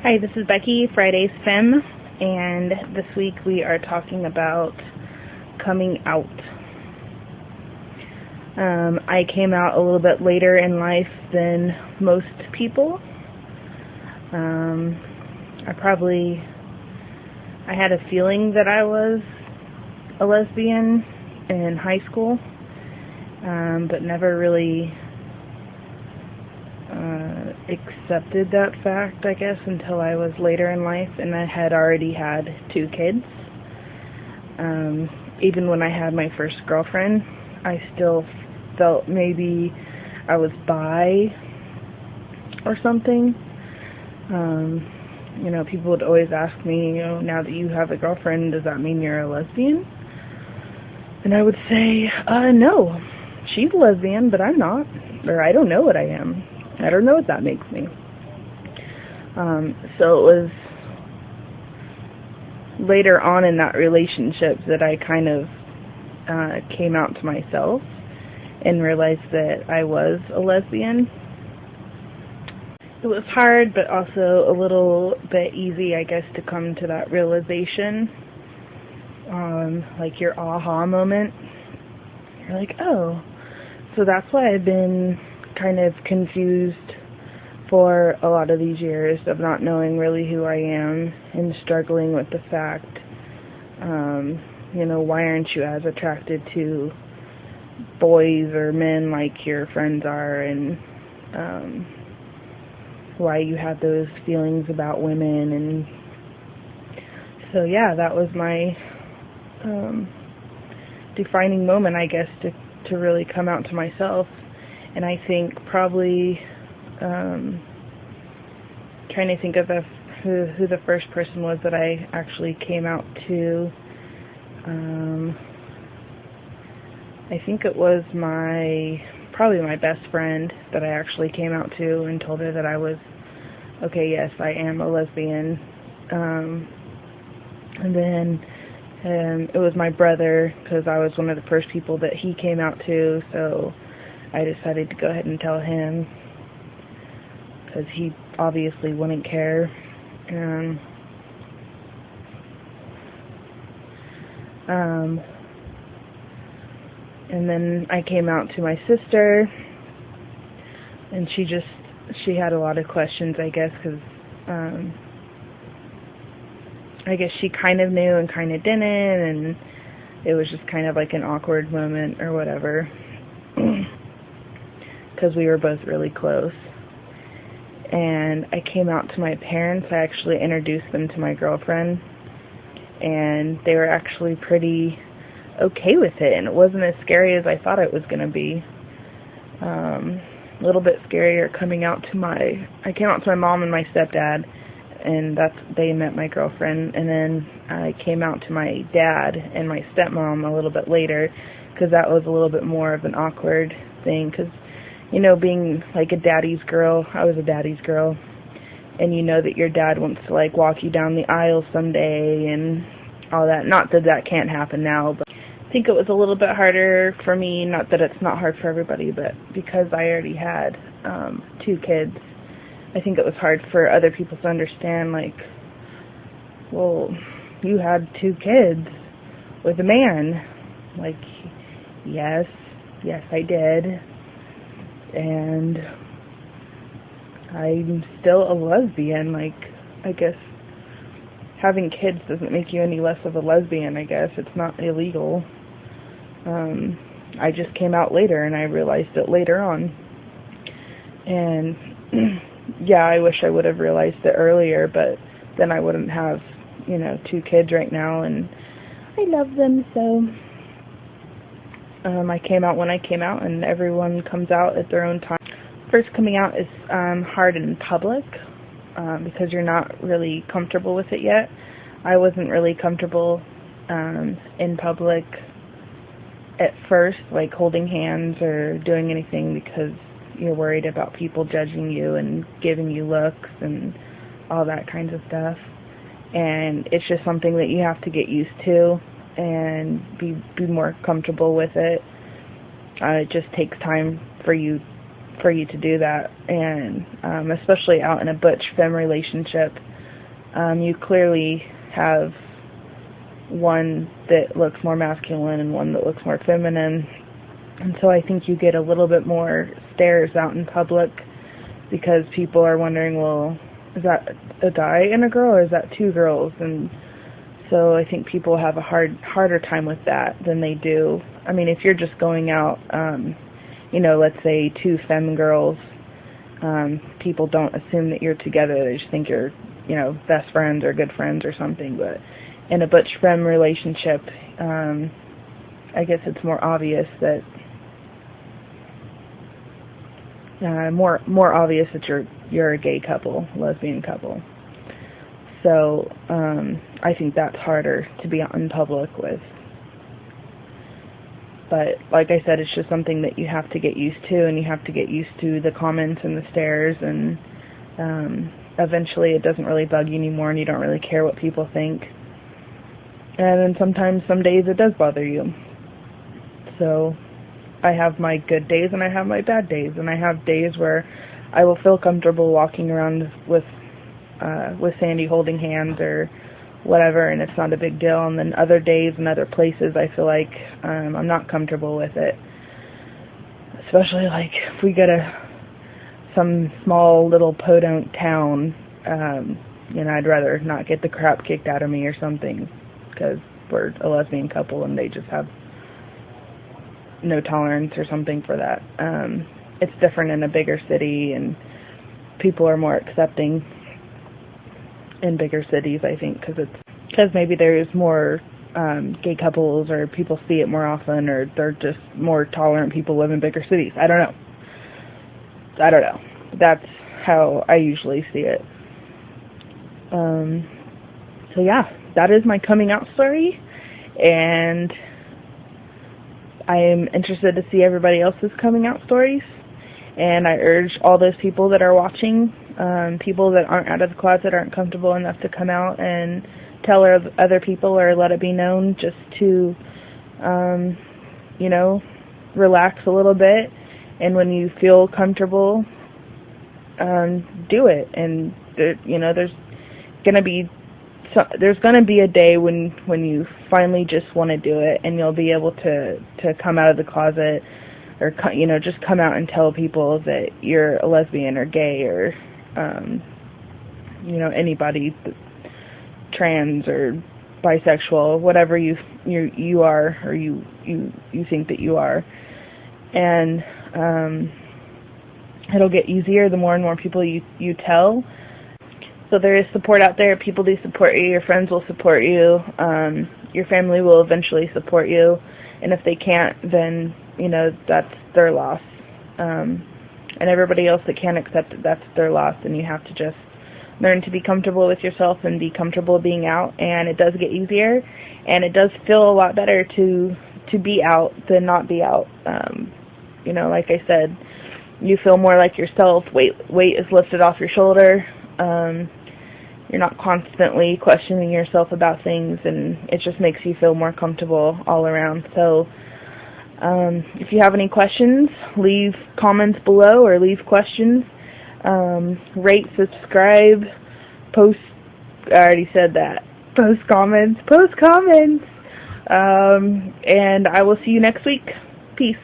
Hi, this is Becky, Friday's Femme, and this week we are talking about coming out. I came out a little bit later in life than most people. I had a feeling that I was a lesbian in high school, but never really accepted that fact, I guess, until I was later in life, and I had already had 2 kids. Even when I had my first girlfriend, I still felt maybe I was bi or something. People would always ask me, now that you have a girlfriend, does that mean you're a lesbian? And I would say, no, she's a lesbian, but I'm not, or I don't know what I am. I don't know what that makes me. So it was later on in that relationship that I kind of came out to myself and realized that I was a lesbian. It was hard, but also a little bit easy, I guess, to come to that realization. Like your aha moment. You're like, oh, so that's why I've been kind of confused for a lot of these years of not knowing really who I am and struggling with the fact, why aren't you as attracted to boys or men like your friends are, and why you have those feelings about women. And so yeah, that was my defining moment, I guess, to really come out to myself. And I think probably trying to think of who the first person was that I actually came out to. I think it was probably my best friend that I actually came out to and told her that I was, okay, yes, I am a lesbian. And then it was my brother, because I was one of the first people that he came out to, so I decided to go ahead and tell him, because he obviously wouldn't care. And then I came out to my sister, and she had a lot of questions, I guess, because I guess she kind of knew and kind of didn't, and it was just kind of like an awkward moment or whatever, because we were both really close. And I came out to my parents. I actually introduced them to my girlfriend, and they were actually pretty okay with it, and it wasn't as scary as I thought it was going to be. A little bit scarier I came out to my mom and my stepdad, and they met my girlfriend, and then I came out to my dad and my stepmom a little bit later, because that was a little bit more of an awkward thing, because being like a daddy's girl, I was a daddy's girl, and that your dad wants to like walk you down the aisle someday and all that. Not that that can't happen now, but I think it was a little bit harder for me, not that it's not hard for everybody, but because I already had 2 kids, I think it was hard for other people to understand, like, well, you had 2 kids with a man. Like, yes, I did. And I'm still a lesbian. Like, I guess having kids doesn't make you any less of a lesbian, I guess. It's not illegal. I just came out later, and I realized it later on. And yeah, I wish I would have realized it earlier, but then I wouldn't have, 2 kids right now, and I love them, so I came out when I came out, and everyone comes out at their own time. First coming out is hard in public, because you're not really comfortable with it yet. I wasn't really comfortable in public at first, like holding hands or doing anything, because you're worried about people judging you and giving you looks and all that kinds of stuff. And it's just something that you have to get used to and be more comfortable with it. It just takes time for you to do that, and especially out in a butch femme relationship, You clearly have one that looks more masculine and one that looks more feminine. And so I think you get a little bit more stares out in public because people are wondering, well, is that a guy and a girl, or is that two girls? And so I think people have a harder time with that than they do. I mean, if you're just going out, let's say two femme girls, people don't assume that you're together. They just think you're, best friends or good friends or something. But in a butch femme relationship, I guess it's more obvious that more obvious that you're a gay couple, lesbian couple. So I think that's harder to be out in public with. But like I said, it's just something that you have to get used to, and you have to get used to the comments and the stares, and eventually it doesn't really bug you anymore, and you don't really care what people think. And then sometimes, some days it does bother you. So I have my good days and I have my bad days, and I have days where I will feel comfortable walking around with Sandy holding hands or whatever, and it's not a big deal. And then other days and other places I feel like I'm not comfortable with it. Especially like if we go to some small little podunk town, I'd rather not get the crap kicked out of me or something, because we're a lesbian couple and they just have no tolerance or something for that. It's different in a bigger city, and people are more accepting in bigger cities, I think, because maybe there's more gay couples, or people see it more often, or they're just more tolerant people live in bigger cities. I don't know. That's how I usually see it. So yeah, that is my coming out story, and I am interested to see everybody else's coming out stories, and I urge all those people that are watching, people that aren't out of the closet, aren't comfortable enough to come out and tell other people or let it be known, just to, relax a little bit, and when you feel comfortable, do it. And there's gonna be a day when you finally just want to do it, and you'll be able to come out of the closet, or just come out and tell people that you're a lesbian or gay, or anybody, trans or bisexual, whatever you are, or you think that you are. And it'll get easier the more and more people you tell. So there is support out there. People do support you. Your friends will support you. Your family will eventually support you. And if they can't, then, that's their loss. And everybody else that can't accept it, that's their loss. And you have to just learn to be comfortable with yourself and be comfortable being out. And it does get easier. And it does feel a lot better to be out than not be out. Like I said, you feel more like yourself. Weight is lifted off your shoulder. You're not constantly questioning yourself about things, and it just makes you feel more comfortable all around. So if you have any questions, leave comments below, or leave questions. Rate, subscribe, post, I already said that. Post comments. And I will see you next week. Peace.